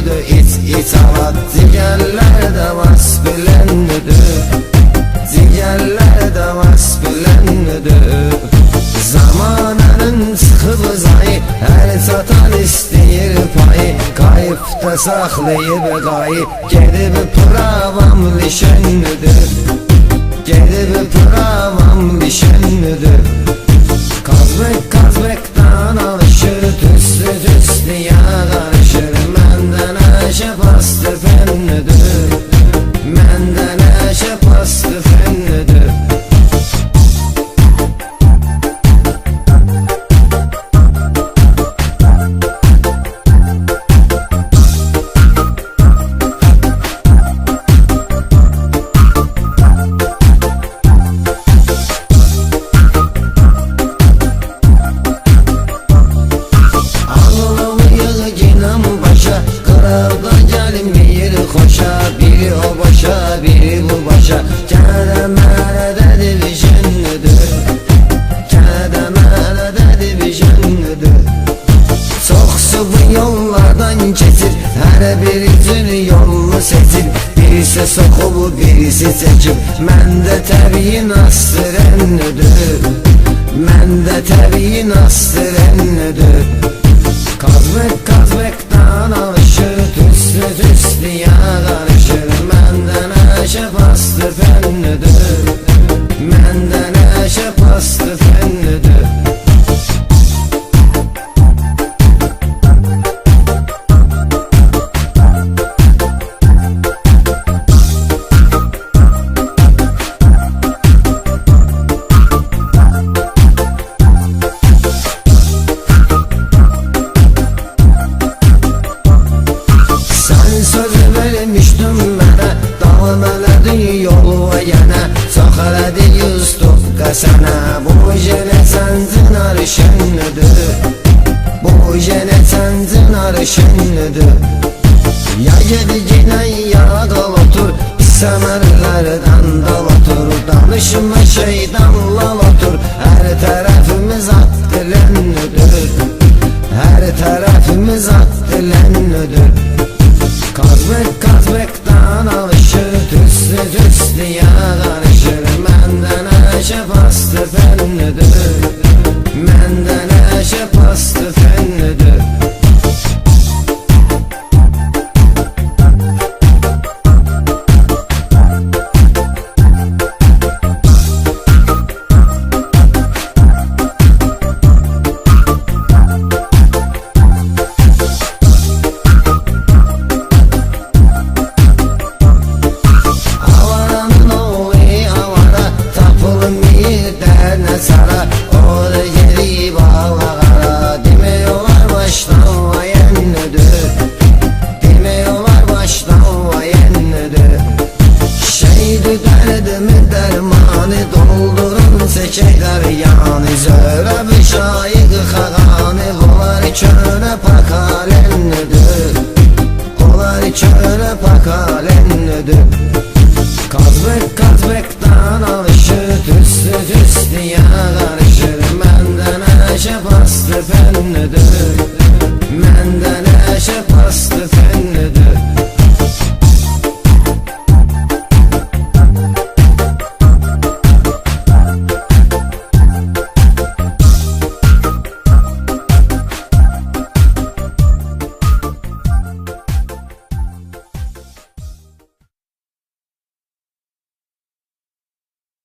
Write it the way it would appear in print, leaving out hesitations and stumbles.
fennidir, iç avat Cigerlerde vas bilennidir, cigerlerde vas bilennidir. Zamanının sıxıb zayı, her satan isteyir payı. Kayıpta saxlayıb qayı, gedib pravam lişennidir, gedib pravam lişennidir. Kazbekdan alışır, tüslüye karışır. Məndən əşə bastı fennidir, məndən əşə bastı fennidir. Qıraqda gəlməyir xoşa, biri o başa, biri bu başa. Kədəmələdə divişənnidir, kədəmələdə divişənnidir. Çoxsu bu yollardan keçir, hər bir üçün yolunu seçir. Birisi soxub, birisi çəkib, məndə təbii nasırənnidir, məndə təbii nasırənnidir. Kazbekdan alışır, tüslüye karışır. Məndən əşə bastı fennidir, məndən əşə bastı fennidir. Sözü vermişdim mənə, davam elədi yol və yenə. Çox elədi yüz tuqqa sənə, bu yenə səncin arşınıdır, bu yenə səncin arşınıdır. Ya gedi yenə ya qal otur, pis əmərlərdən dal otur. Danışma şeydən lal otur, hər tərəfimiz at dilənnidir, hər tərəfimiz at dilənnidir. Kazbekdan alışır, tüslüye karışır. Məndən əşə bastı fennidir, məndən əşə bastı fennidir. Sara, o da gelip ağlara. Demiyorlar baştan vayenlidir, demiyorlar baştan vayenlidir. Şeydi derdimi dermanı, doldurun sekeyler yani. Zöre bir şayık xağanı, onlar köre pakalenlidir, onlar köre pakalenlidir. Kazbekdan alışır, tüslüye karışır. Məndən əşə bastı fennidir, məndən əşə bastı fennidir.